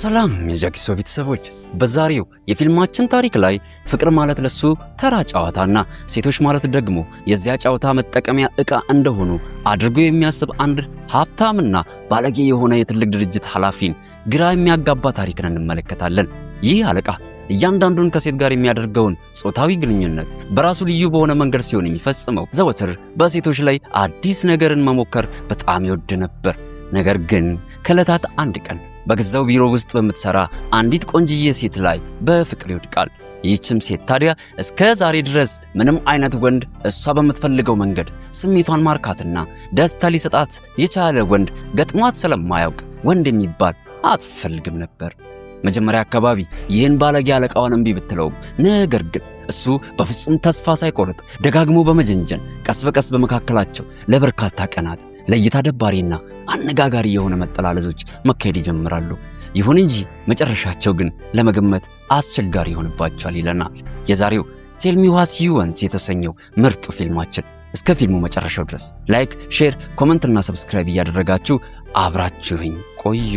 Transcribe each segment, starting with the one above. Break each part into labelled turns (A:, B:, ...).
A: ሰላም የጃኪሶ ቤተሰቦች፣ በዛሬው የፊልማችን ታሪክ ላይ ፍቅር ማለት ለሱ ተራ ጨዋታና ሴቶች ማለት ደግሞ የዚያ ጨዋታ መጠቀሚያ ዕቃ እንደሆኑ አድርጎ የሚያስብ አንድ ሀብታምና ባለጌ የሆነ የትልቅ ድርጅት ኃላፊን ግራ የሚያጋባ ታሪክን እንመለከታለን። ይህ አለቃ እያንዳንዱን ከሴት ጋር የሚያደርገውን ጾታዊ ግንኙነት በራሱ ልዩ በሆነ መንገድ ሲሆን የሚፈጽመው ዘወትር በሴቶች ላይ አዲስ ነገርን መሞከር በጣም ይወድ ነበር። ነገር ግን ከዕለታት አንድ ቀን በገዛው ቢሮ ውስጥ በምትሰራ አንዲት ቆንጅዬ ሴት ላይ በፍቅር ይወድቃል። ይህችም ሴት ታዲያ እስከ ዛሬ ድረስ ምንም አይነት ወንድ እሷ በምትፈልገው መንገድ ስሜቷን ማርካትና ደስታ ሊሰጣት የቻለ ወንድ ገጥሟት ስለማያውቅ ወንድ የሚባል አትፈልግም ነበር። መጀመሪያ አካባቢ ይህን ባለጌ አለቃዋን እምቢ ብትለውም ነገር ግን እሱ በፍጹም ተስፋ ሳይቆርጥ ደጋግሞ በመጀንጀን ቀስ በቀስ በመካከላቸው ለበርካታ ቀናት ለእይታ ደባሪና አነጋጋሪ የሆነ መጠላለዞች መካሄድ ይጀምራሉ። ይሁን እንጂ መጨረሻቸው ግን ለመገመት አስቸጋሪ ይሆንባቸዋል ይለናል የዛሬው ቴል ሚ ዋት ዩ ዋንት የተሰኘው ምርጡ ፊልማችን። እስከ ፊልሙ መጨረሻው ድረስ ላይክ፣ ሼር፣ ኮሜንት እና ሰብስክራይብ እያደረጋችሁ አብራችሁኝ ቆዩ።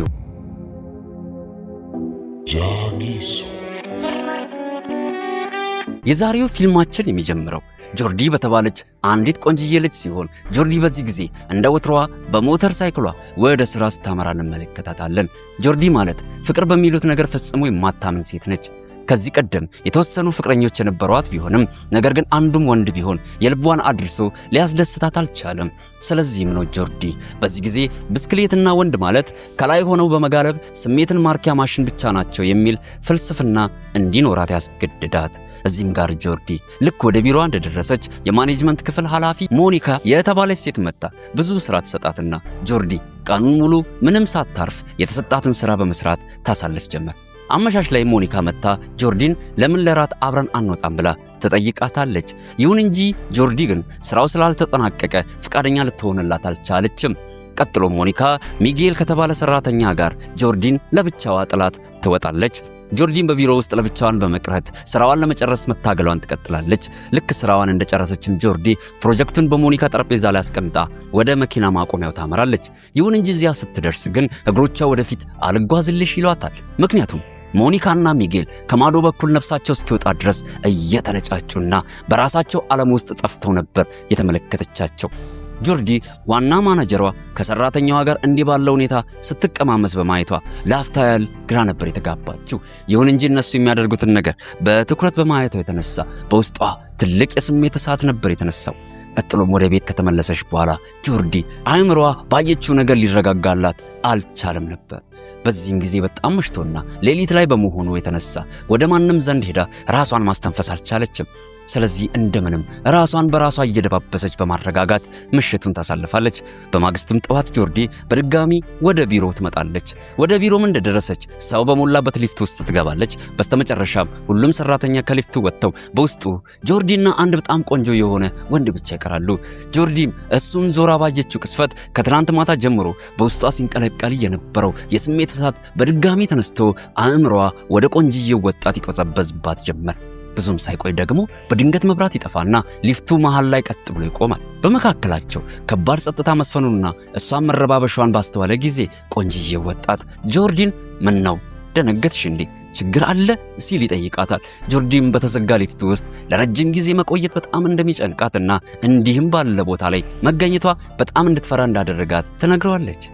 A: የዛሬው ፊልማችን የሚጀምረው ጆርዲ በተባለች አንዲት ቆንጅዬ ልጅ ሲሆን ጆርዲ በዚህ ጊዜ እንደ ወትሮዋ በሞተር ሳይክሏ ወደ ስራ ስታመራ እንመለከታታለን። ጆርዲ ማለት ፍቅር በሚሉት ነገር ፈጽሞ የማታምን ሴት ነች። ከዚህ ቀደም የተወሰኑ ፍቅረኞች የነበሯት ቢሆንም ነገር ግን አንዱም ወንድ ቢሆን የልቧን አድርሶ ሊያስደስታት አልቻለም። ስለዚህም ነው ጆርዲ በዚህ ጊዜ ብስክሌትና ወንድ ማለት ከላይ ሆነው በመጋለብ ስሜትን ማርኪያ ማሽን ብቻ ናቸው የሚል ፍልስፍና እንዲኖራት ያስገድዳት። እዚህም ጋር ጆርዲ ልክ ወደ ቢሮዋ እንደደረሰች የማኔጅመንት ክፍል ኃላፊ ሞኒካ የተባለች ሴት መጣ ብዙ ስራ ትሰጣትና ጆርዲ ቀኑን ሙሉ ምንም ሳታርፍ የተሰጣትን ስራ በመስራት ታሳልፍ ጀመር። አመሻሽ ላይ ሞኒካ መጣ ጆርዲን ለምን ለራት አብረን አንወጣም ብላ ተጠይቃታለች። ይሁን እንጂ ጆርዲ ግን ስራው ስላልተጠናቀቀ ፍቃደኛ ልትሆንላት አልቻለችም። ቀጥሎ ሞኒካ ሚጌል ከተባለ ሰራተኛ ጋር ጆርዲን ለብቻዋ ጥላት ትወጣለች። ጆርዲን በቢሮ ውስጥ ለብቻዋን በመቅረት ስራዋን ለመጨረስ መታገሏን ትቀጥላለች። ልክ ስራዋን እንደጨረሰችም ጆርዲ ፕሮጀክቱን በሞኒካ ጠረጴዛ ላይ አስቀምጣ ወደ መኪና ማቆሚያው ታመራለች። ይሁን እንጂ እዚያ ስትደርስ ግን እግሮቿ ወደፊት አልጓዝልሽ ይሏታል። ምክንያቱም ሞኒካና ሚጌል ከማዶ በኩል ነፍሳቸው እስኪወጣ ድረስ እየተነጫጩና በራሳቸው ዓለም ውስጥ ጠፍተው ነበር የተመለከተቻቸው። ጆርዲ ዋና ማናጀሯ ከሰራተኛዋ ጋር እንዲህ ባለው ሁኔታ ስትቀማመስ በማየቷ ለአፍታ ያህል ግራ ነበር የተጋባችው። ይሁን እንጂ እነሱ የሚያደርጉትን ነገር በትኩረት በማየቷ የተነሳ በውስጧ ትልቅ የስሜት እሳት ነበር የተነሳው። ቀጥሎም ወደ ቤት ከተመለሰች በኋላ ጆርዲ አይምሮዋ ባየችው ነገር ሊረጋጋላት አልቻለም ነበር። በዚህም ጊዜ በጣም መሽቶና ሌሊት ላይ በመሆኑ የተነሳ ወደ ማንም ዘንድ ሄዳ ራሷን ማስተንፈስ አልቻለችም። ስለዚህ እንደምንም ራሷን በራሷ እየደባበሰች በማረጋጋት ምሽቱን ታሳልፋለች። በማግስቱም ጠዋት ጆርዲ በድጋሚ ወደ ቢሮ ትመጣለች። ወደ ቢሮም እንደደረሰች ሰው በሞላበት ሊፍት ውስጥ ትገባለች። በስተመጨረሻም ሁሉም ሰራተኛ ከሊፍቱ ወጥተው በውስጡ ጆርዲና አንድ በጣም ቆንጆ የሆነ ወንድ ብቻ ይቀራሉ። ጆርዲም እሱን ዞራ ባየችው ቅስፈት ከትናንት ማታ ጀምሮ በውስጧ ሲንቀለቀል የነበረው የስሜት እሳት በድጋሚ ተነስቶ አእምሮዋ ወደ ቆንጅዬው ወጣት ይቆዘበዝባት ጀመር። ብዙም ሳይቆይ ደግሞ በድንገት መብራት ይጠፋና ሊፍቱ መሃል ላይ ቀጥ ብሎ ይቆማል። በመካከላቸው ከባድ ጸጥታ መስፈኑና እሷን መረባበሿን ባስተዋለ ጊዜ ቆንጅዬው ወጣት ጆርዲን ምን ነው ደነገጥሽ እንዴ? ችግር አለ ሲል ይጠይቃታል። ጆርዲን በተዘጋ ሊፍቱ ውስጥ ለረጅም ጊዜ መቆየት በጣም እንደሚጨንቃትና እንዲህም ባለ ቦታ ላይ መገኘቷ በጣም እንድትፈራ እንዳደረጋት ትነግረዋለች።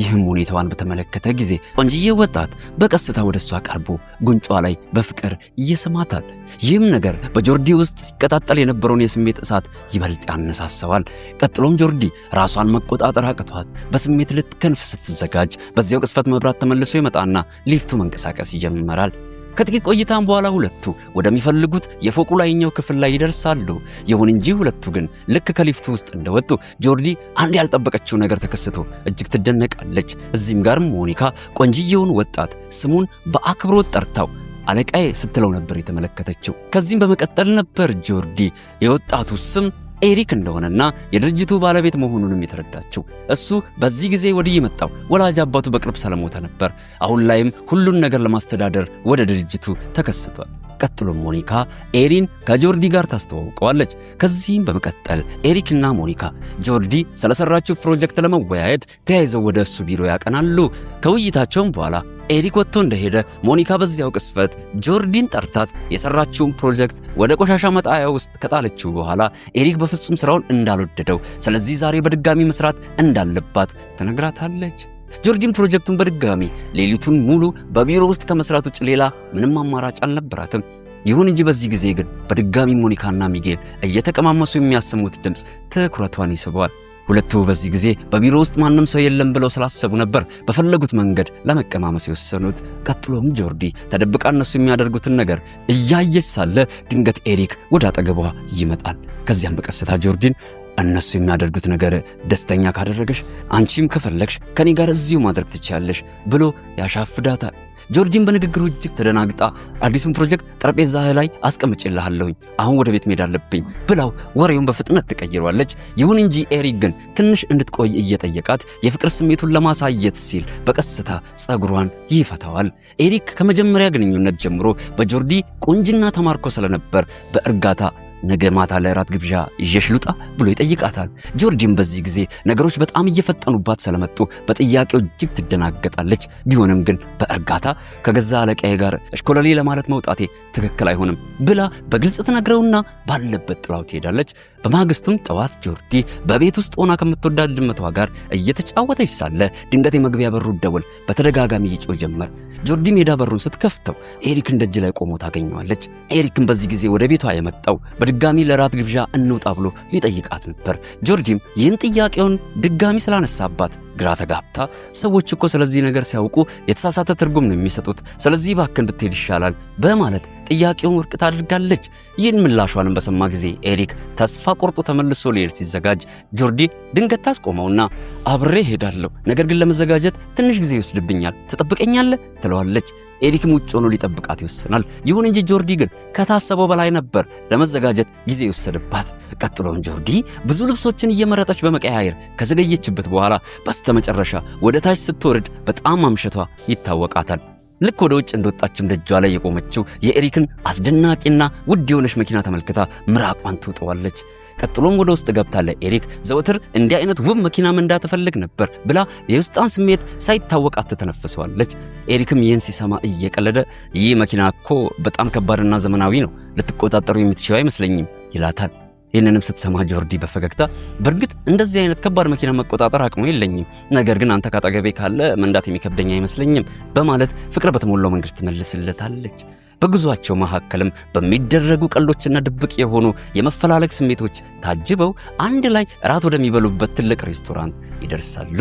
A: ይህም ሁኔታዋን በተመለከተ ጊዜ ቆንጅዬው ወጣት በቀስታ ወደሷ ቀርቦ ጉንጯ ላይ በፍቅር ይስማታል። ይህም ነገር በጆርዲ ውስጥ ሲቀጣጠል የነበረውን የስሜት እሳት ይበልጥ ያነሳሳዋል። ቀጥሎም ጆርዲ ራሷን መቆጣጠር አቅቷት በስሜት ልትከንፍ ስትዘጋጅ በዚያው ቅስፈት መብራት ተመልሶ ይመጣና ሊፍቱ መንቀሳቀስ ይጀምራል። ከጥቂት ቆይታም በኋላ ሁለቱ ወደሚፈልጉት የፎቁ ላይኛው ክፍል ላይ ይደርሳሉ። ይሁን እንጂ ሁለቱ ግን ልክ ከሊፍቱ ውስጥ እንደወጡ ጆርዲ አንድ ያልጠበቀችው ነገር ተከስቶ እጅግ ትደነቃለች። እዚህም ጋር ሞኒካ ቆንጅዬውን ወጣት ስሙን በአክብሮት ጠርታው አለቃዬ ስትለው ነበር የተመለከተችው። ከዚህም በመቀጠል ነበር ጆርዲ የወጣቱ ስም ኤሪክ እንደሆነና የድርጅቱ ባለቤት መሆኑንም የተረዳችው። እሱ በዚህ ጊዜ ወዲህ የመጣው ወላጅ አባቱ በቅርብ ስለሞተ ነበር። አሁን ላይም ሁሉን ነገር ለማስተዳደር ወደ ድርጅቱ ተከስቷል። ቀጥሎም ሞኒካ ኤሪን ከጆርዲ ጋር ታስተዋውቀዋለች። ከዚህም በመቀጠል ኤሪክና ሞኒካ ጆርዲ ስለሰራችው ፕሮጀክት ለመወያየት ተያይዘው ወደ እሱ ቢሮ ያቀናሉ። ከውይይታቸውም በኋላ ኤሪክ ወጥቶ እንደሄደ ሞኒካ በዚያው ቅስፈት ጆርዲን ጠርታት የሰራችውን ፕሮጀክት ወደ ቆሻሻ መጣያ ውስጥ ከጣለችው በኋላ ኤሪክ በፍጹም ስራውን እንዳልወደደው፣ ስለዚህ ዛሬ በድጋሚ መስራት እንዳለባት ትነግራታለች። ጆርዲን ፕሮጀክቱን በድጋሚ ሌሊቱን ሙሉ በቢሮ ውስጥ ከመስራት ውጭ ሌላ ምንም አማራጭ አልነበራትም። ይሁን እንጂ በዚህ ጊዜ ግን በድጋሚ ሞኒካና ሚጌል እየተቀማመሱ የሚያሰሙት ድምፅ ትኩረቷን ይስበዋል። ሁለቱ በዚህ ጊዜ በቢሮ ውስጥ ማንም ሰው የለም ብለው ስላሰቡ ነበር በፈለጉት መንገድ ለመቀማመስ የወሰኑት። ቀጥሎም ጆርዲ ተደብቃ እነሱ የሚያደርጉትን ነገር እያየች ሳለ ድንገት ኤሪክ ወደ አጠገቧ ይመጣል። ከዚያም በቀስታ ጆርዲን እነሱ የሚያደርጉት ነገር ደስተኛ ካደረገሽ አንቺም ከፈለግሽ ከኔ ጋር እዚሁ ማድረግ ትችያለሽ ብሎ ያሻፍዳታል። ጆርጂን በንግግሩ እጅግ ተደናግጣ አዲሱን ፕሮጀክት ጠረጴዛ ላይ አስቀምጬልሃለሁኝ አሁን ወደ ቤት መሄድ አለብኝ ብላው ወሬውን በፍጥነት ትቀይሯለች። ይሁን እንጂ ኤሪክ ግን ትንሽ እንድትቆይ እየጠየቃት የፍቅር ስሜቱን ለማሳየት ሲል በቀስታ ጸጉሯን ይፈታዋል። ኤሪክ ከመጀመሪያ ግንኙነት ጀምሮ በጆርዲ ቁንጅና ተማርኮ ስለነበር በእርጋታ ነገ ማታ ለራት ግብዣ ይዤሽ ልውጣ ብሎ ይጠይቃታል። ጆርጂም በዚህ ጊዜ ነገሮች በጣም እየፈጠኑባት ስለመጡ በጥያቄው እጅግ ትደናገጣለች። ቢሆንም ግን በእርጋታ ከገዛ አለቃዬ ጋር እሽኮለሌ ለማለት መውጣቴ ትክክል አይሆንም ብላ በግልጽ ትነግረውና ባለበት ጥላው ትሄዳለች። በማግስቱም ጠዋት ጆርዲ በቤት ውስጥ ሆና ከምትወዳት ድመቷ ጋር እየተጫወተች ሳለ ድንገት የመግቢያ በሩ ደወል በተደጋጋሚ ይጮህ ጀመር። ጆርዲ ሜዳ በሩን ስትከፍተው ኤሪክን ደጅ ላይ ቆሞ ታገኘዋለች። ኤሪክን በዚህ ጊዜ ወደ ቤቷ የመጣው በድጋሚ ለራት ግብዣ እንውጣ ብሎ ሊጠይቃት ነበር። ጆርጂም ይህን ጥያቄውን ድጋሚ ስላነሳባት ግራ ተጋብታ ሰዎች እኮ ስለዚህ ነገር ሲያውቁ የተሳሳተ ትርጉም ነው የሚሰጡት፣ ስለዚህ ባክን ብትሄድ ይሻላል በማለት ጥያቄውን ውድቅ ታደርጋለች። ይህን ምላሿንም በሰማ ጊዜ ኤሪክ ተስፋ ቆርጦ ተመልሶ ሊሄድ ሲዘጋጅ ጆርዲ ድንገት ታስቆመውና አብሬ ሄዳለሁ፣ ነገር ግን ለመዘጋጀት ትንሽ ጊዜ ይወስድብኛል፣ ትጠብቀኛለህ ትለዋለች። ኤሪክም ውጭ ሆኖ ሊጠብቃት ይወስናል። ይሁን እንጂ ጆርዲ ግን ከታሰበው በላይ ነበር ለመዘጋጀት ጊዜ ይወሰድባት። ቀጥሎም ጆርዲ ብዙ ልብሶችን እየመረጠች በመቀያየር ከዘገየችበት በኋላ በስተመጨረሻ ወደ ታች ስትወርድ በጣም አምሽቷ ይታወቃታል። ልክ ወደ ውጭ እንደወጣችም ደጇ ላይ የቆመችው የኤሪክን አስደናቂና ውድ የሆነች መኪና ተመልክታ ምራቋን ትውጠዋለች። ቀጥሎም ወደ ውስጥ ገብታለ ኤሪክ ዘወትር እንዲህ አይነት ውብ መኪና መንዳት ትፈልግ ነበር ብላ የውስጣን ስሜት ሳይታወቃት ትተነፍሰዋለች። ኤሪክም ይህን ሲሰማ እየቀለደ ይህ መኪና እኮ በጣም ከባድና ዘመናዊ ነው፣ ልትቆጣጠሩ የምትችይው አይመስለኝም ይላታል። ይህንንም ስትሰማ ጆርዲ በፈገግታ በእርግጥ እንደዚህ አይነት ከባድ መኪና መቆጣጠር አቅሙ የለኝም፣ ነገር ግን አንተ ካጠገቤ ካለ መንዳት የሚከብደኝ አይመስለኝም በማለት ፍቅር በተሞላው መንገድ ትመልስለታለች። በጉዟቸው መካከልም በሚደረጉ ቀልዶችና ድብቅ የሆኑ የመፈላለግ ስሜቶች ታጅበው አንድ ላይ እራት ወደሚበሉበት ትልቅ ሬስቶራንት ይደርሳሉ።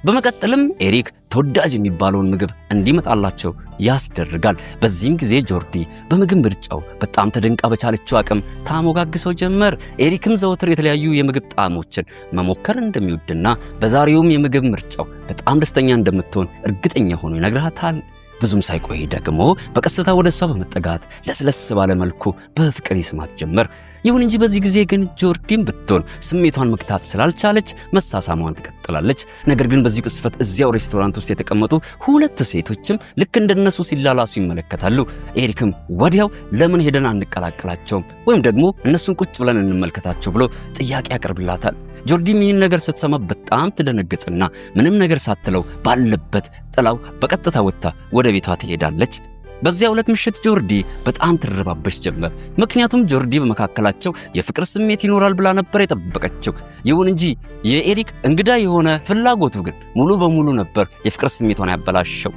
A: በመቀጠልም ኤሪክ ተወዳጅ የሚባለውን ምግብ እንዲመጣላቸው ያስደርጋል። በዚህም ጊዜ ጆርዲ በምግብ ምርጫው በጣም ተደንቃ በቻለችው አቅም ታሞጋግሰው ጀመር። ኤሪክም ዘወትር የተለያዩ የምግብ ጣዕሞችን መሞከር እንደሚወድና በዛሬውም የምግብ ምርጫው በጣም ደስተኛ እንደምትሆን እርግጠኛ ሆኖ ይነግራታል። ብዙም ሳይቆይ ደግሞ በቀስታ ወደ እሷ በመጠጋት ለስለስ ባለ መልኩ በፍቅር ይስማት ጀመር። ይሁን እንጂ በዚህ ጊዜ ግን ጆርዲን ብትሆን ስሜቷን መክታት ስላልቻለች መሳሳሟን ትቀጥላለች። ነገር ግን በዚህ ቅስፈት እዚያው ሬስቶራንት ውስጥ የተቀመጡ ሁለት ሴቶችም ልክ እንደነሱ ሲላላሱ ይመለከታሉ። ኤሪክም ወዲያው ለምን ሄደን አንቀላቀላቸውም ወይም ደግሞ እነሱን ቁጭ ብለን እንመልከታቸው ብሎ ጥያቄ ያቀርብላታል። ጆርዲም ይህን ነገር ስትሰማ በጣም ትደነግጥና ምንም ነገር ሳትለው ባለበት ጥላው በቀጥታ ወጥታ ወደ ቤቷ ትሄዳለች። በዚያ ሁለት ምሽት ጆርዲ በጣም ትረባበሽ ጀመር። ምክንያቱም ጆርዲ በመካከላቸው የፍቅር ስሜት ይኖራል ብላ ነበር የጠበቀችው። ይሁን እንጂ የኤሪክ እንግዳ የሆነ ፍላጎቱ ግን ሙሉ በሙሉ ነበር የፍቅር ስሜቷን ያበላሸው።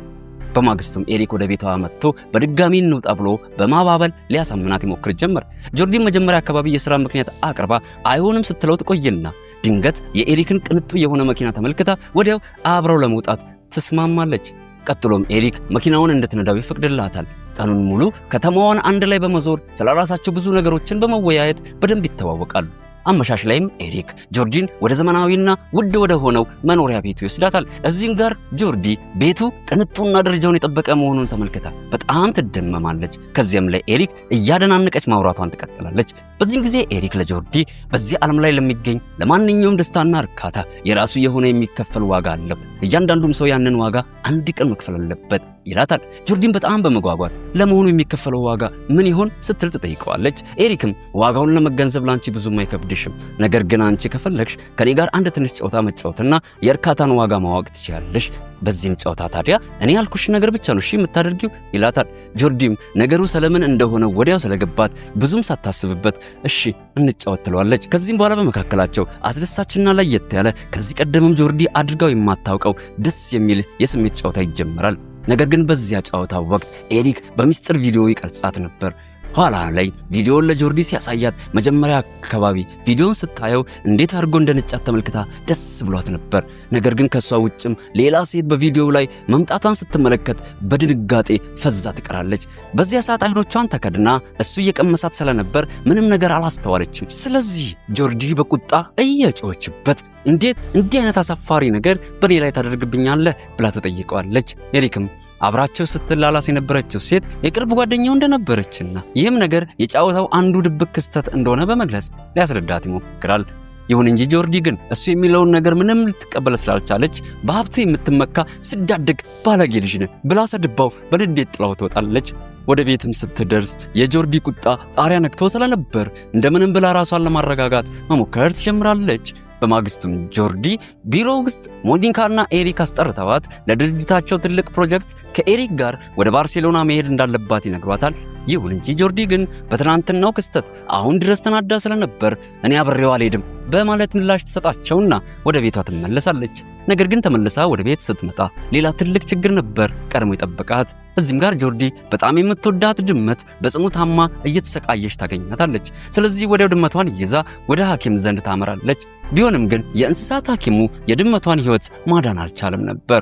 A: በማግስቱም ኤሪክ ወደ ቤቷ መጥቶ በድጋሚ እንውጣ ብሎ በማባበል ሊያሳምናት ይሞክር ጀመር። ጆርዲ መጀመሪያ አካባቢ የሥራ ምክንያት አቅርባ አይሆንም ስትለው ትቆይና ድንገት የኤሪክን ቅንጡ የሆነ መኪና ተመልክታ ወዲያው አብረው ለመውጣት ትስማማለች። ቀጥሎም ኤሪክ መኪናውን እንድትነዳው ይፈቅድላታል። ቀኑን ሙሉ ከተማዋን አንድ ላይ በመዞር ስለራሳቸው ብዙ ነገሮችን በመወያየት በደንብ ይተዋወቃሉ። አመሻሽ ላይም ኤሪክ ጆርዲን ወደ ዘመናዊና ውድ ወደ ሆነው መኖሪያ ቤቱ ይወስዳታል። እዚህም ጋር ጆርዲ ቤቱ ቅንጡና ደረጃውን የጠበቀ መሆኑን ተመልክታ በጣም ትደመማለች። ከዚያም ላይ ኤሪክ እያደናነቀች ማውራቷን ትቀጥላለች። በዚህም ጊዜ ኤሪክ ለጆርዲ በዚህ ዓለም ላይ ለሚገኝ ለማንኛውም ደስታና እርካታ የራሱ የሆነ የሚከፈል ዋጋ አለው፣ እያንዳንዱም ሰው ያንን ዋጋ አንድ ቀን መክፈል አለበት ይላታል። ጆርዲን በጣም በመጓጓት ለመሆኑ የሚከፈለው ዋጋ ምን ይሆን ስትል ትጠይቀዋለች። ኤሪክም ዋጋውን ለመገንዘብ ላንቺ ብዙም አይከብድሽም፣ ነገር ግን አንቺ ከፈለግሽ ከኔ ጋር አንድ ትንሽ ጨዋታ መጫወትና የእርካታን ዋጋ ማወቅ ትችያለሽ። በዚህም ጨዋታ ታዲያ እኔ ያልኩሽ ነገር ብቻ ነው እሺ የምታደርጊው ይላታል። ጆርዲም ነገሩ ሰለምን እንደሆነ ወዲያው ስለገባት ብዙም ሳታስብበት እሺ እንጫወት ትለዋለች። ከዚህም በኋላ በመካከላቸው አስደሳችና ለየት ያለ ከዚህ ቀደምም ጆርዲ አድርጋው የማታውቀው ደስ የሚል የስሜት ጨዋታ ይጀምራል። ነገር ግን በዚያ ጨዋታ ወቅት ኤሪክ በሚስጥር ቪዲዮ ይቀርጻት ነበር። ኋላ ላይ ቪዲዮውን ለጆርዲ ሲያሳያት መጀመሪያ አካባቢ ቪዲዮውን ስታየው እንዴት አድርጎ እንደነጫት ተመልክታ ደስ ብሏት ነበር። ነገር ግን ከሷ ውጭም ሌላ ሴት በቪዲዮው ላይ መምጣቷን ስትመለከት በድንጋጤ ፈዛ ትቀራለች። በዚያ ሰዓት አይኖቿን ተከድና እሱ እየቀመሳት ስለነበር ምንም ነገር አላስተዋለችም። ስለዚህ ጆርዲ በቁጣ እየጮኸችበት እንዴት እንዲህ አይነት አሳፋሪ ነገር በኔ ላይ ታደርግብኛለህ ብላ ተጠይቀዋለች። ኤሪክም አብራቸው ስትላላስ የነበረችው ሴት የቅርብ ጓደኛው እንደነበረችና ይህም ነገር የጫወታው አንዱ ድብቅ ክስተት እንደሆነ በመግለጽ ሊያስረዳት ይሞክራል። ይሁን እንጂ ጆርዲ ግን እሱ የሚለውን ነገር ምንም ልትቀበል ስላልቻለች በሀብት የምትመካ ስዳደግ ባለጌ ልጅ ነህ ብላ ሰድባው በንዴት ጥላው ትወጣለች። ወደ ቤትም ስትደርስ የጆርዲ ቁጣ ጣሪያ ነክቶ ስለነበር እንደምንም ብላ ራሷን ለማረጋጋት መሞከር ትጀምራለች። በማግስቱም ጆርዲ ቢሮ ውስጥ ሞኒካና ኤሪክ አስጠርተዋት ለድርጅታቸው ትልቅ ፕሮጀክት ከኤሪክ ጋር ወደ ባርሴሎና መሄድ እንዳለባት ይነግሯታል። ይሁን እንጂ ጆርዲ ግን በትናንትናው ክስተት አሁን ድረስ ተናዳ ስለነበር እኔ አብሬው አልሄድም በማለት ምላሽ ትሰጣቸውና ወደ ቤቷ ትመለሳለች። ነገር ግን ተመልሳ ወደ ቤት ስትመጣ ሌላ ትልቅ ችግር ነበር ቀድሞ የጠበቃት። እዚህም ጋር ጆርዲ በጣም የምትወዳት ድመት በጽኑ ታማ እየተሰቃየች ታገኛታለች። ስለዚህ ወዲያው ድመቷን ይዛ ወደ ሐኪም ዘንድ ታመራለች። ቢሆንም ግን የእንስሳት ሐኪሙ የድመቷን ሕይወት ማዳን አልቻለም ነበር።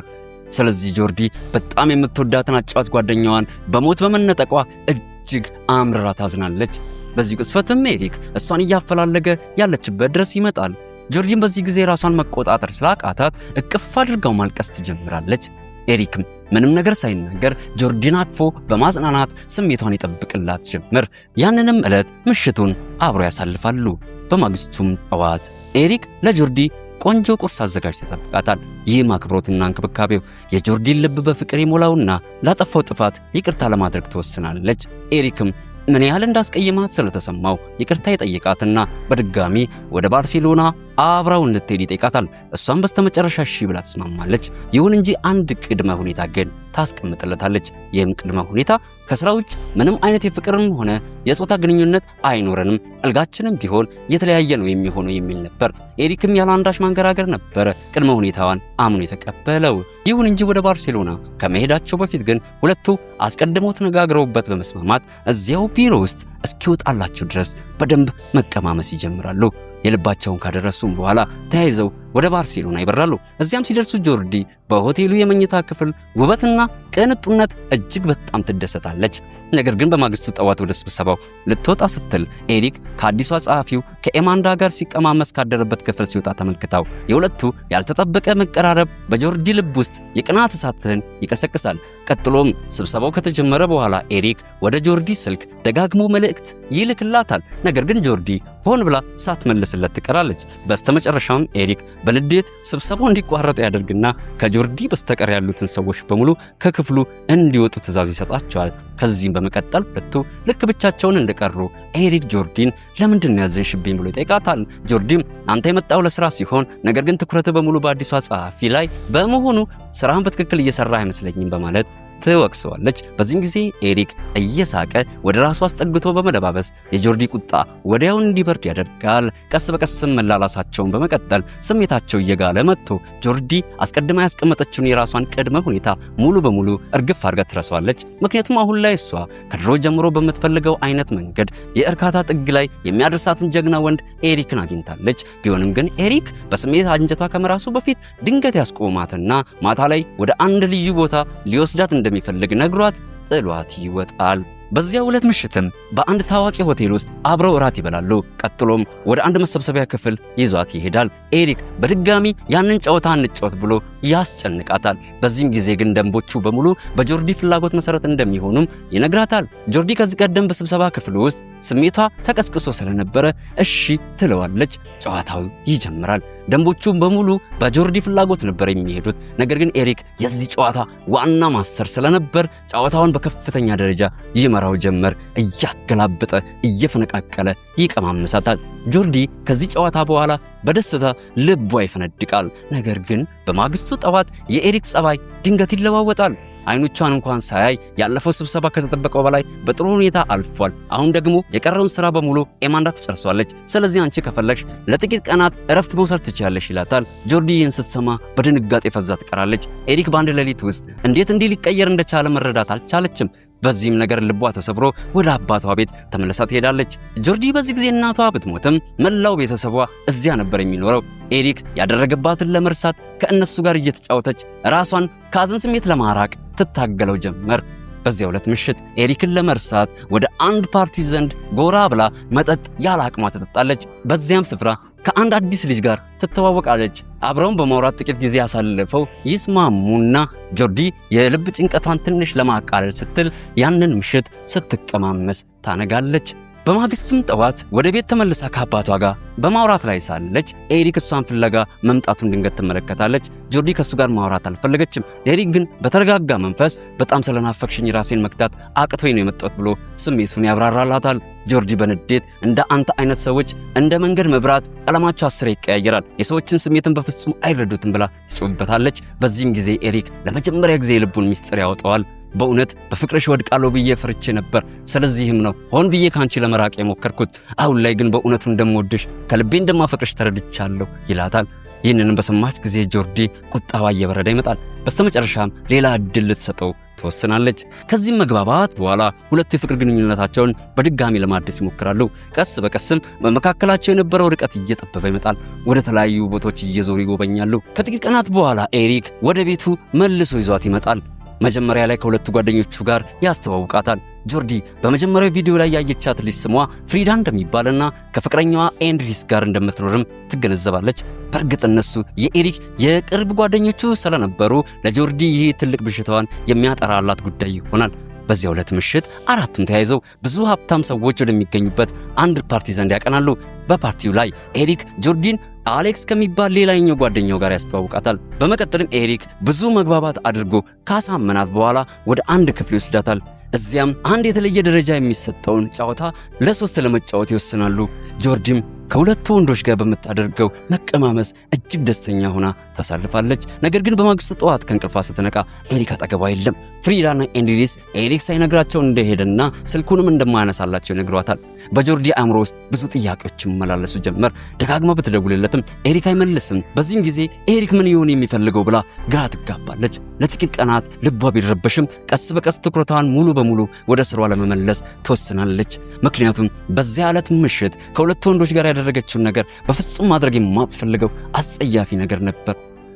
A: ስለዚህ ጆርዲ በጣም የምትወዳትን አጫዋች ጓደኛዋን በሞት በመነጠቋ እጅግ አምርራ ታዝናለች። በዚህ ቅጽበትም ኤሪክ እሷን እያፈላለገ ያለችበት ድረስ ይመጣል። ጆርዲን በዚህ ጊዜ ራሷን መቆጣጠር ስላቃታት እቅፍ አድርጋው ማልቀስ ትጀምራለች። ኤሪክም ምንም ነገር ሳይናገር ጆርዲን አቅፎ በማጽናናት ስሜቷን ይጠብቅላት ጀመር። ያንንም ዕለት ምሽቱን አብሮ ያሳልፋሉ። በማግስቱም ጠዋት ኤሪክ ለጆርዲ ቆንጆ ቁርስ አዘጋጅቶ ይጠብቃታል። ይህም አክብሮትና እንክብካቤው የጆርዲን ልብ በፍቅር ይሞላውና ላጠፋው ጥፋት ይቅርታ ለማድረግ ትወስናለች። ኤሪክም ምን ያህል እንዳስቀየማት ስለተሰማው ይቅርታ ይጠይቃትና በድጋሚ ወደ ባርሴሎና አብራው እንድትሄድ ይጠይቃታል። እሷም በስተመጨረሻ እሺ ብላ ትስማማለች። ይሁን እንጂ አንድ ቅድመ ሁኔታ ግን ታስቀምጥለታለች። ይህም ቅድመ ሁኔታ ከስራ ውጭ ምንም አይነት የፍቅርም ሆነ የጾታ ግንኙነት አይኖረንም፣ አልጋችንም ቢሆን የተለያየ ነው የሚሆነው የሚል ነበር። ኤሪክም ያለ አንዳች ማንገራገር ነበረ ቅድመ ሁኔታዋን አምኖ የተቀበለው። ይሁን እንጂ ወደ ባርሴሎና ከመሄዳቸው በፊት ግን ሁለቱ አስቀድመው ተነጋግረውበት በመስማማት እዚያው ቢሮ ውስጥ እስኪወጣላቸው ድረስ በደንብ መቀማመስ ይጀምራሉ። የልባቸውን ካደረሱም በኋላ ተያይዘው ወደ ባርሴሎና ይበራሉ። እዚያም ሲደርሱ ጆርዲ በሆቴሉ የመኝታ ክፍል ውበትና ቅንጡነት እጅግ በጣም ትደሰታለች። ነገር ግን በማግስቱ ጠዋት ወደ ስብሰባው ልትወጣ ስትል ኤሪክ ከአዲሷ ጸሐፊው ከኤማንዳ ጋር ሲቀማመስ ካደረበት ክፍል ሲወጣ ተመልክታው የሁለቱ ያልተጠበቀ መቀራረብ በጆርዲ ልብ ውስጥ የቅናት እሳትን ይቀሰቅሳል። ቀጥሎም ስብሰባው ከተጀመረ በኋላ ኤሪክ ወደ ጆርዲ ስልክ ደጋግሞ መልእክት ይልክላታል። ነገር ግን ጆርዲ ሆን ብላ ሳትመልስለት ትቀራለች። በስተመጨረሻም ኤሪክ በንዴት ስብሰባው እንዲቋረጥ ያደርግና ከጆርዲ በስተቀር ያሉትን ሰዎች በሙሉ ከክፍሉ እንዲወጡ ትዕዛዝ ይሰጣቸዋል። ከዚህም በመቀጠል ሁለቱ ልክ ብቻቸውን እንደቀሩ ኤሪክ ጆርዲን ለምንድን ነው ያዘንሽብኝ ብሎ ይጠይቃታል። ጆርዲም አንተ የመጣው ለስራ ሲሆን ነገር ግን ትኩረት በሙሉ በአዲሷ ጸሐፊ ላይ በመሆኑ ስራህን በትክክል እየሰራ አይመስለኝም በማለት ትወቅሰዋለች። በዚህም ጊዜ ኤሪክ እየሳቀ ወደ ራሱ አስጠግቶ በመደባበስ የጆርዲ ቁጣ ወዲያው እንዲበርድ ያደርጋል። ቀስ በቀስም መላላሳቸውን በመቀጠል ስሜታቸው እየጋለ መጥቶ ጆርዲ አስቀድማ ያስቀመጠችውን የራሷን ቅድመ ሁኔታ ሙሉ በሙሉ እርግፍ አድርጋ ትረሳዋለች። ምክንያቱም አሁን ላይ እሷ ከድሮ ጀምሮ በምትፈልገው አይነት መንገድ የእርካታ ጥግ ላይ የሚያደርሳትን ጀግና ወንድ ኤሪክን አግኝታለች። ቢሆንም ግን ኤሪክ በስሜት አንጀቷ ከመራሱ በፊት ድንገት ያስቆማትና ማታ ላይ ወደ አንድ ልዩ ቦታ ሊወስዳት እንደሚፈልግ ነግሯት ጥሏት ይወጣል። በዚያ ዕለት ምሽትም በአንድ ታዋቂ ሆቴል ውስጥ አብረው እራት ይበላሉ። ቀጥሎም ወደ አንድ መሰብሰቢያ ክፍል ይዟት ይሄዳል። ኤሪክ በድጋሚ ያንን ጨዋታ እንጫወት ብሎ ያስጨንቃታል። በዚህም ጊዜ ግን ደንቦቹ በሙሉ በጆርዲ ፍላጎት መሰረት እንደሚሆኑም ይነግራታል። ጆርዲ ከዚህ ቀደም በስብሰባ ክፍል ውስጥ ስሜቷ ተቀስቅሶ ስለነበረ እሺ ትለዋለች። ጨዋታው ይጀምራል። ደንቦቹም በሙሉ በጆርዲ ፍላጎት ነበር የሚሄዱት። ነገር ግን ኤሪክ የዚህ ጨዋታ ዋና ማስተር ስለነበር ጨዋታውን በከፍተኛ ደረጃ ይመራው ጀመር። እያገላበጠ እየፈነቃቀለ ይቀማምሳታል። ጆርዲ ከዚህ ጨዋታ በኋላ በደስታ ልቧ ይፈነድቃል። ነገር ግን በማግስቱ ጠዋት የኤሪክ ጸባይ ድንገት ይለዋወጣል። አይኖቿን እንኳን ሳያይ ያለፈው ስብሰባ ከተጠበቀው በላይ በጥሩ ሁኔታ አልፏል። አሁን ደግሞ የቀረውን ስራ በሙሉ ኤማንዳ ትጨርሷለች። ስለዚህ አንቺ ከፈለግሽ ለጥቂት ቀናት እረፍት መውሰድ ትችያለሽ ይላታል። ጆርዲ ይህን ስትሰማ በድንጋጤ ፈዛ ትቀራለች። ኤሪክ በአንድ ሌሊት ውስጥ እንዴት እንዲህ ሊቀየር እንደቻለ መረዳት አልቻለችም። በዚህም ነገር ልቧ ተሰብሮ ወደ አባቷ ቤት ተመልሳ ትሄዳለች። ጆርዲ በዚህ ጊዜ እናቷ ብትሞትም መላው ቤተሰቧ እዚያ ነበር የሚኖረው። ኤሪክ ያደረገባትን ለመርሳት ከእነሱ ጋር እየተጫወተች ራሷን ከሐዘን ስሜት ለማራቅ ትታገለው ጀመር። በዚያው ዕለት ምሽት ኤሪክን ለመርሳት ወደ አንድ ፓርቲ ዘንድ ጎራ ብላ መጠጥ ያለ አቅሟ ትጠጣለች። በዚያም ስፍራ ከአንድ አዲስ ልጅ ጋር ትተዋወቃለች። አብረውን በማውራት ጥቂት ጊዜ ያሳልፈው ይስማሙና ጆርዲ የልብ ጭንቀቷን ትንሽ ለማቃለል ስትል ያንን ምሽት ስትቀማመስ ታነጋለች። በማግስቱም ጠዋት ወደ ቤት ተመልሳ ከአባቷ ጋር በማውራት ላይ ሳለች ኤሪክ እሷን ፍለጋ መምጣቱን ድንገት ትመለከታለች። ጆርዲ ከሱ ጋር ማውራት አልፈለገችም። ኤሪክ ግን በተረጋጋ መንፈስ በጣም ስለናፈቅሽኝ ራሴን መክታት አቅቶኝ ነው የመጣሁት ብሎ ስሜቱን ያብራራላታል። ጆርዲ በንዴት እንደ አንተ አይነት ሰዎች እንደ መንገድ መብራት ቀለማቸው 10 ይቀያየራል፣ የሰዎችን ስሜትን በፍጹም አይረዱትም ብላ ትጮህበታለች። በዚህም ጊዜ ኤሪክ ለመጀመሪያ ጊዜ የልቡን ሚስጥር ያወጣዋል። በእውነት በፍቅርሽ ወድቃለሁ ብዬ ፈርቼ ነበር። ስለዚህም ነው ሆን ብዬ ካንቺ ለመራቅ የሞከርኩት። አሁን ላይ ግን በእውነቱ እንደምወድሽ ከልቤ እንደማፈቅርሽ ተረድቻለሁ ይላታል። ይህንንም በሰማች ጊዜ ጆርዲ ቁጣዋ እየበረደ ይመጣል። በስተመጨረሻም ሌላ እድል ልትሰጠው ትወስናለች። ከዚህም መግባባት በኋላ ሁለቱ የፍቅር ግንኙነታቸውን በድጋሚ ለማደስ ይሞክራሉ። ቀስ በቀስም በመካከላቸው የነበረው ርቀት እየጠበበ ይመጣል። ወደ ተለያዩ ቦታዎች እየዞሩ ይጎበኛሉ። ከጥቂት ቀናት በኋላ ኤሪክ ወደ ቤቱ መልሶ ይዟት ይመጣል። መጀመሪያ ላይ ከሁለቱ ጓደኞቹ ጋር ያስተዋውቃታል። ጆርዲ በመጀመሪያው ቪዲዮ ላይ ያየቻት ልጅ ስሟ ፍሪዳ እንደሚባልና ከፍቅረኛዋ ኤንድሪስ ጋር እንደምትኖርም ትገነዘባለች። በእርግጥ እነሱ የኤሪክ የቅርብ ጓደኞቹ ስለነበሩ ለጆርዲ ይህ ትልቅ ብሽታዋን የሚያጠራላት ጉዳይ ይሆናል። በዚያው ዕለት ምሽት አራቱም ተያይዘው ብዙ ሀብታም ሰዎች ወደሚገኙበት አንድ ፓርቲ ዘንድ ያቀናሉ። በፓርቲው ላይ ኤሪክ ጆርዲን አሌክስ ከሚባል ሌላኛው ጓደኛው ጋር ያስተዋውቃታል። በመቀጠልም ኤሪክ ብዙ መግባባት አድርጎ ካሳመናት በኋላ ወደ አንድ ክፍል ይወስዳታል። እዚያም አንድ የተለየ ደረጃ የሚሰጠውን ጨዋታ ለ3 ለመጫወት ይወስናሉ። ጆርዲም ከሁለቱ ወንዶች ጋር በምታደርገው መቀማመስ እጅግ ደስተኛ ሆና ታሳልፋለች። ነገር ግን በማግስቱ ጠዋት ከእንቅልፏ ስትነቃ ኤሪክ አጠገቧ የለም። ፍሪዳና ኤንድሪስ ኤሪክ ሳይነግራቸው እንደሄደና ስልኩንም እንደማያነሳላቸው ይነግሯታል። በጆርዲ አእምሮ ውስጥ ብዙ ጥያቄዎች ይመላለሱ ጀመር። ደጋግማ ብትደውልለትም ኤሪክ አይመልስም። በዚህም ጊዜ ኤሪክ ምን ይሆን የሚፈልገው ብላ ግራ ትጋባለች። ለጥቂት ቀናት ልቧ ቢረበሽም ቀስ በቀስ ትኩረቷን ሙሉ በሙሉ ወደ ስሯ ለመመለስ ትወስናለች። ምክንያቱም በዚያ ዕለት ምሽት ከሁለቱ ወንዶች ጋር ያደረገችውን ነገር በፍጹም ማድረግ የማትፈልገው አጸያፊ ነገር ነበር።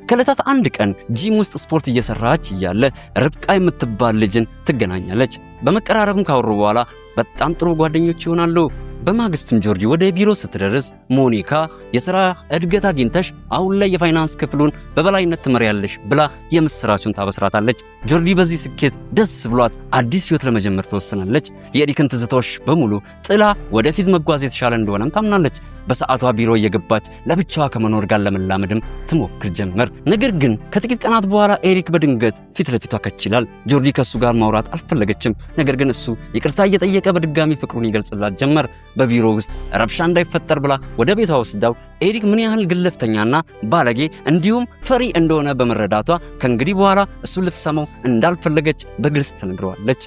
A: ከዕለታት አንድ ቀን ጂም ውስጥ ስፖርት እየሰራች እያለ ርብቃ የምትባል ልጅን ትገናኛለች። በመቀራረብም ካወሩ በኋላ በጣም ጥሩ ጓደኞች ይሆናሉ። በማግስቱም ጆርጂ ወደ ቢሮ ስትደርስ ሞኒካ የሥራ እድገት አግኝተሽ አሁን ላይ የፋይናንስ ክፍሉን በበላይነት ትመሪያለሽ ብላ የምስራቹን ታበስራታለች። ጆርዲ በዚህ ስኬት ደስ ብሏት አዲስ ሕይወት ለመጀመር ትወስናለች። የኤሪክን ትዝታዎች በሙሉ ጥላ ወደፊት መጓዝ የተሻለ እንደሆነም ታምናለች። በሰዓቷ ቢሮ እየገባች ለብቻዋ ከመኖር ጋር ለመላመድም ትሞክር ጀመር። ነገር ግን ከጥቂት ቀናት በኋላ ኤሪክ በድንገት ፊት ለፊቷ ከችላል። ጆርዲ ከሱ ጋር ማውራት አልፈለገችም። ነገር ግን እሱ ይቅርታ እየጠየቀ በድጋሚ ፍቅሩን ይገልጽላት ጀመር። በቢሮ ውስጥ ረብሻ እንዳይፈጠር ብላ ወደ ቤቷ ወስዳው ኤሪክ ምን ያህል ግልፍተኛና ባለጌ እንዲሁም ፈሪ እንደሆነ በመረዳቷ ከእንግዲህ በኋላ እሱ ልትሰማው እንዳልፈለገች በግልጽ ትነግረዋለች።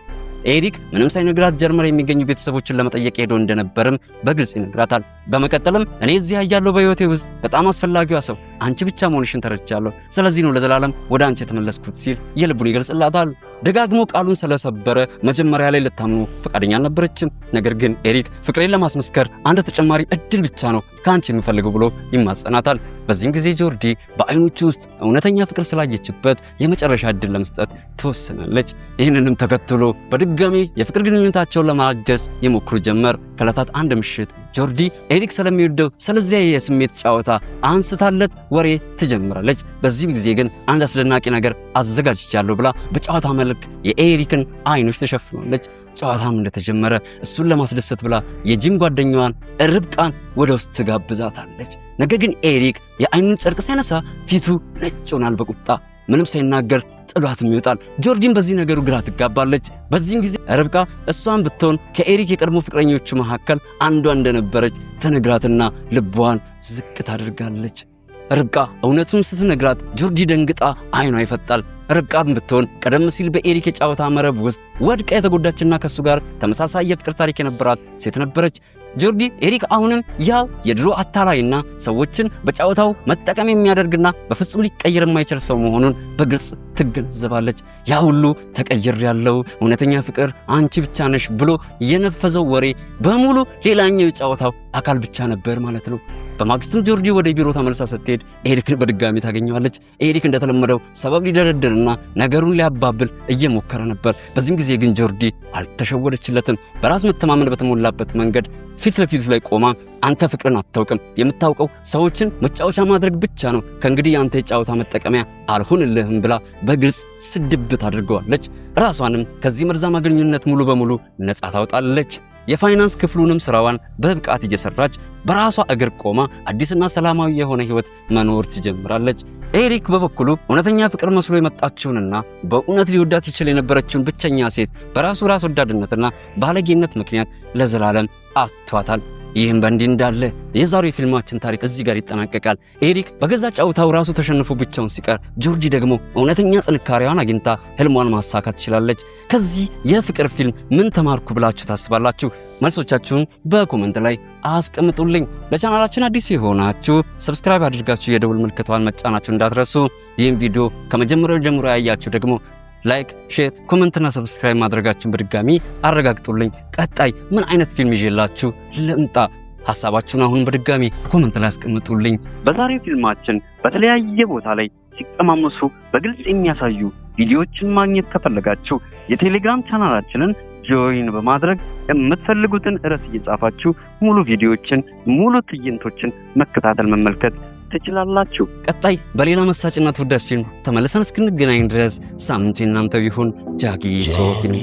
A: ኤሪክ ምንም ሳይነግራት ጀርመን የሚገኙ ቤተሰቦችን ለመጠየቅ ሄዶ እንደነበርም በግልጽ ይነግራታል። በመቀጠልም እኔ እዚህ ያለው በህይወቴ ውስጥ በጣም አስፈላጊዋ ሰው አንቺ ብቻ መሆንሽን ተረድቻለሁ። ስለዚህ ነው ለዘላለም ወደ አንቺ የተመለስኩት ሲል የልቡን ይገልጽላታል። ደጋግሞ ቃሉን ስለሰበረ መጀመሪያ ላይ ልታምኑ ፈቃደኛ አልነበረችም። ነገር ግን ኤሪክ ፍቅሬን ለማስመስከር አንድ ተጨማሪ እድል ብቻ ነው ካንቺ የሚፈልገው ብሎ ይማጸናታል። በዚህም ጊዜ ጆርዲ በአይኖቹ ውስጥ እውነተኛ ፍቅር ስላየችበት የመጨረሻ እድል ለመስጠት ትወስናለች። ይህንንም ተከትሎ በድጋሚ የፍቅር ግንኙነታቸውን ለማገዝ ይሞክሩ ጀመር። ከዕለታት አንድ ምሽት ጆርዲ ኤሪክ ስለሚወደው ስለዚያ የስሜት ጨዋታ አንስታለት ወሬ ትጀምራለች። በዚህም ጊዜ ግን አንድ አስደናቂ ነገር አዘጋጅቻለሁ ብላ በጨዋታ መልክ የኤሪክን አይኖች ተሸፍናለች። ጨዋታም እንደተጀመረ እሱን ለማስደሰት ብላ የጂም ጓደኛዋን ርብቃን ወደ ውስጥ ትጋብዛታለች። ነገር ግን ኤሪክ የአይኑን ጨርቅ ሲያነሳ ፊቱ ነጭ ሆናል በቁጣ ምንም ሳይናገር ጥሏትም ይወጣል። ጆርዲን በዚህ ነገሩ ግራ ትጋባለች። በዚህም ጊዜ ርብቃ እሷን ብትሆን ከኤሪክ የቀድሞ ፍቅረኞቹ መካከል አንዷ እንደነበረች ትነግራትና ልቧን ዝቅ ታደርጋለች። ርብቃ እውነቱን ስትነግራት ጆርዲ ደንግጣ አይኗ ይፈጣል። ርብቃም ብትሆን ቀደም ሲል በኤሪክ የጨዋታ መረብ ውስጥ ወድቃ የተጎዳችና ከሱ ጋር ተመሳሳይ የፍቅር ታሪክ የነበራት ሴት ነበረች። ጆርዲ ኤሪክ አሁንም ያው የድሮ አታላይና ሰዎችን በጨዋታው መጠቀም የሚያደርግና በፍጹም ሊቀየር የማይችል ሰው መሆኑን በግልጽ ትገነዘባለች። ያ ሁሉ ተቀይር ያለው እውነተኛ ፍቅር አንቺ ብቻ ነሽ ብሎ የነፈዘው ወሬ በሙሉ ሌላኛው የጨዋታው አካል ብቻ ነበር ማለት ነው። በማግስቱም ጆርዲ ወደ ቢሮ ተመልሳ ስትሄድ ኤሪክን በድጋሚ ታገኘዋለች። ኤሪክ እንደተለመደው ሰበብ ሊደረድርና ነገሩን ሊያባብል እየሞከረ ነበር። በዚህም ጊዜ ግን ጆርዲ አልተሸወደችለትም። በራስ መተማመን በተሞላበት መንገድ ፊት ለፊቱ ላይ ቆማ አንተ ፍቅርን አታውቅም፣ የምታውቀው ሰዎችን መጫወቻ ማድረግ ብቻ ነው፣ ከእንግዲህ አንተ የጨዋታ መጠቀሚያ አልሆንልህም ብላ በግልጽ ስድብት አድርገዋለች። ራሷንም ከዚህ መርዛማ ግንኙነት ሙሉ በሙሉ ነጻ ታወጣለች። የፋይናንስ ክፍሉንም ስራዋን በብቃት እየሰራች በራሷ እግር ቆማ አዲስና ሰላማዊ የሆነ ህይወት መኖር ትጀምራለች። ኤሪክ በበኩሉ እውነተኛ ፍቅር መስሎ የመጣችውንና በእውነት ሊወዳት ይችል የነበረችውን ብቸኛ ሴት በራሱ ራስ ወዳድነትና ባለጌነት ምክንያት ለዘላለም አጥቷታል። ይህም በእንዲህ እንዳለ የዛሬው የፊልማችን ታሪክ እዚህ ጋር ይጠናቀቃል። ኤሪክ በገዛ ጨዋታው ራሱ ተሸንፎ ብቻውን ሲቀር፣ ጆርዲ ደግሞ እውነተኛ ጥንካሬዋን አግኝታ ህልሟን ማሳካት ትችላለች። ከዚህ የፍቅር ፊልም ምን ተማርኩ ብላችሁ ታስባላችሁ? መልሶቻችሁን በኮሜንት ላይ አስቀምጡልኝ። ለቻናላችን አዲስ የሆናችሁ ሰብስክራይብ አድርጋችሁ የደውል ምልክቷን መጫናችሁ እንዳትረሱ። ይህን ቪዲዮ ከመጀመሪያው ጀምሮ ያያችሁ ደግሞ ላይክ፣ ሼር፣ ኮሜንትና ሰብስክራይብ ማድረጋችሁን በድጋሚ አረጋግጡልኝ። ቀጣይ ምን አይነት ፊልም ይዤላችሁ ልምጣ? ሐሳባችሁን አሁን በድጋሚ ኮሜንት ላይ አስቀምጡልኝ። በዛሬው ፊልማችን በተለያየ ቦታ ላይ ሲቀማመሱ በግልጽ የሚያሳዩ ቪዲዮዎችን ማግኘት ከፈለጋችሁ የቴሌግራም ቻናላችንን ጆይን በማድረግ የምትፈልጉትን ርዕስ እየጻፋችሁ ሙሉ ቪዲዮዎችን፣ ሙሉ ትዕይንቶችን መከታተል መመልከት ትችላላችሁ። ቀጣይ በሌላ መሳጭና ተወዳጅ ፊልም ተመልሰን እስክንገናኝ ድረስ ሳምንቱ የእናንተው ይሁን። ጃጊሶ ፊልም